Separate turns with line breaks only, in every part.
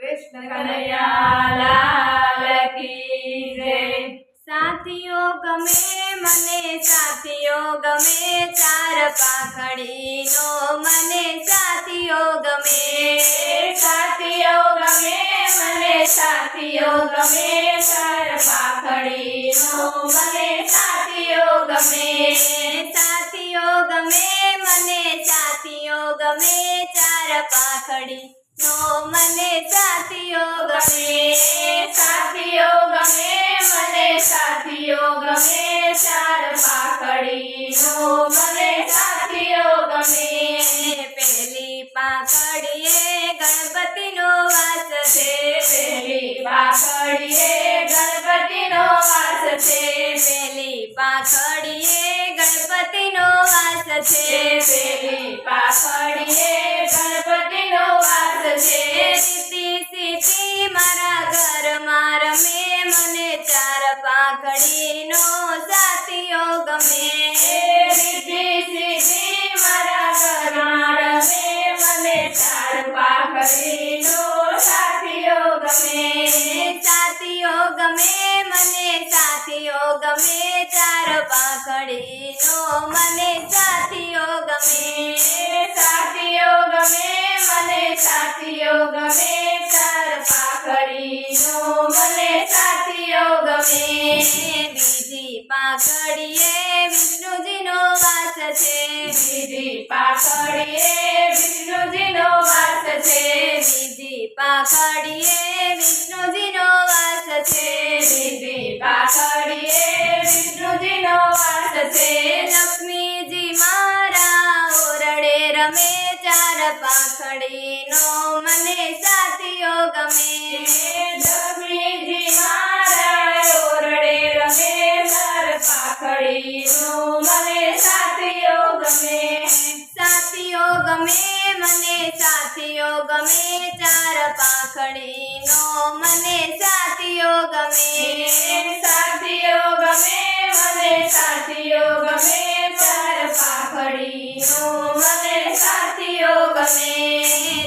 कृष्ण कन्हैया लाल की जय।
साथियों गमे मने साथियों गमे चार पाखड़ी नो मने साथियों गमे।
साथियों गमे मने साथियों गमे चार पाखड़ी नो मने साथियों गमे।
साथियों गमे मने साथियों गमे चार पाखड़ी नो मने साथियों गमे।
साथियों गमे मने साथियों गमे चार पाखड़ी नो मने साथियों गमे।
पहली पाखड़ीए गणपति नो वास छे।
पहली पाखड़ीए गणपति नो वास छे।
पहली पाखड़ीए गणपति नो वास छे।
पहली पाखड़ीए गणपति नो वास छे।
सीधी सीधी मारा घर मार में मने चार पाखड़ी नो साथियों गमे।
सीधी सीधी मारा घर मार में मने चार पाखड़ी नो साथियों गमे।
साथियों गमे मने साथियों गमे चार पाखड़ी नो मने साथियों गमे।
साथियों गमे मने साथियों गमे चार पाखड़ी नो मने साथियों गमे।
बीजी पाखड़ीए विष्णुजी नो वास छे।
बीजी पाखड़ीए विष्णुजी नो वास छे।
बीजी पाखड़ीए विष्णुजी नो वास छे।
बीजी पाखड़ीए विष्णुजी नो वास छे।
लक्ष्मी जी मारा ओरडे रमे चार पाखड़ी नो मने साथियों गमे।
लक्ष्मी जी मारा ओरडे रमे चार पाखड़ी नो मने साथियों गमे।
साथियों गमे मने साथियों गमे चार पाखड़ी नो मने साथियों गमे।
साथियों गमे मने साथियों गमे चार पाखड़ी नो मने साथियों गमे।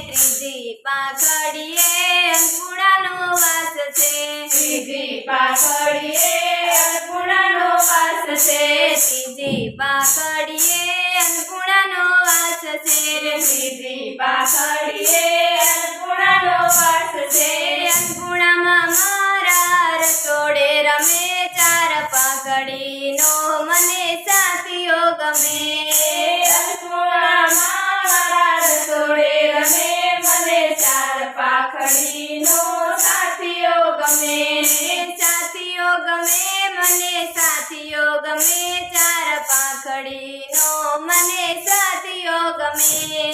त्रीजी पाखड़ीए अन्नपूर्णा नो वास छे।
त्रीजी पाखड़ीए अन्नपूर्णा नो वास छे।
त्रीजी पाखड़ीए अन्नपूर्णा नो वास छे।
त्रीजी पाखड़ीए अन्नपूर्णा नो वास छे।
अन्नपूर्णा मारा रसोड़े रमे चार पाखड़ी नो मने साथियों गमे।
अन्नपूर्णा मारा रसोड़े रमे मने चार पाखड़ी नो साथियों गमे।
साथियों गमे मने साथियों गमे चार पाखड़ी नो मने साथियों गमे।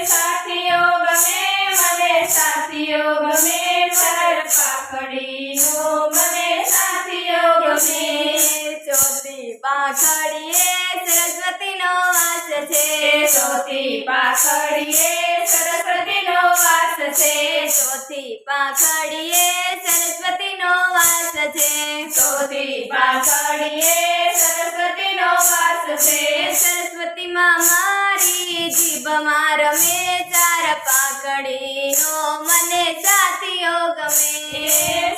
साथियों गमे मने साथियों गमे चार पाखड़ी नो मने साथियों गमे।
चौथी पाखड़ीए सरस्वती नो वास छे।
चौथी पाखड़ीए सरस्वती नो वास छे।
चौथी पाखड़ीए सरस्वती नो वास छे।
चौथी पाखड़ीए सरस्वती नो वास छे।
सरस्वती माँ मारी जीभ मार में चार पाखड़ी नो मने साथियों गमे।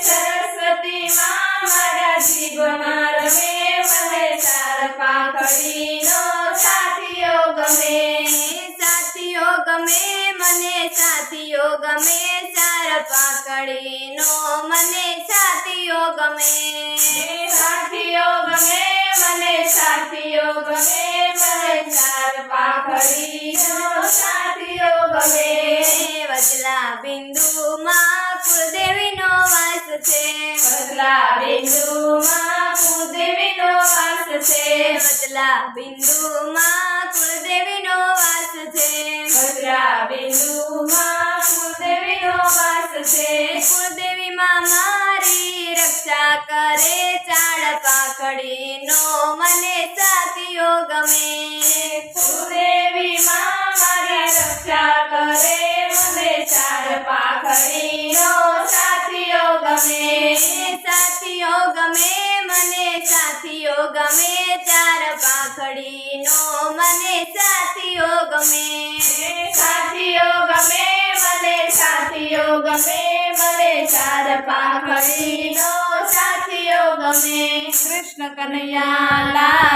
सरस्वती माँ मारा जीभ मार में मने चार पाखड़ी नो साथियों गमे।
साथियों गमे मने साथियों गमे चार पाखड़ी नो मने साथियों गमे।
साथियों गमे मने साथियों गमे मने चार पाखड़ी नो साथियों गमे।
वचला बिंदु माँ कुलदेवी नो वास छे।
वचला बिंदु माँ कुलदेवी नो वास छे।
वचला बिंदु माँ कुलदेवी नो वास छे।
वचला बिंदु माँ कुलदेवी नो वास छे।
कुलदेवी माँ मारी रक्षा करे चार पाखड़ी नो मने साथियों गमे।
कुलदेवी माँ मारी रक्षा करे मने चार पाखड़ी नो साथियों गमे।
साथियों गमे मने साथियों गमे चार पाखड़ी नो मने साथियों गमे।
साथियों गमे मने साथियों गमे મળે ચાર પાંખડીનો સાથીઓ ગમે
કૃષ્ણ કનૈયા લાલ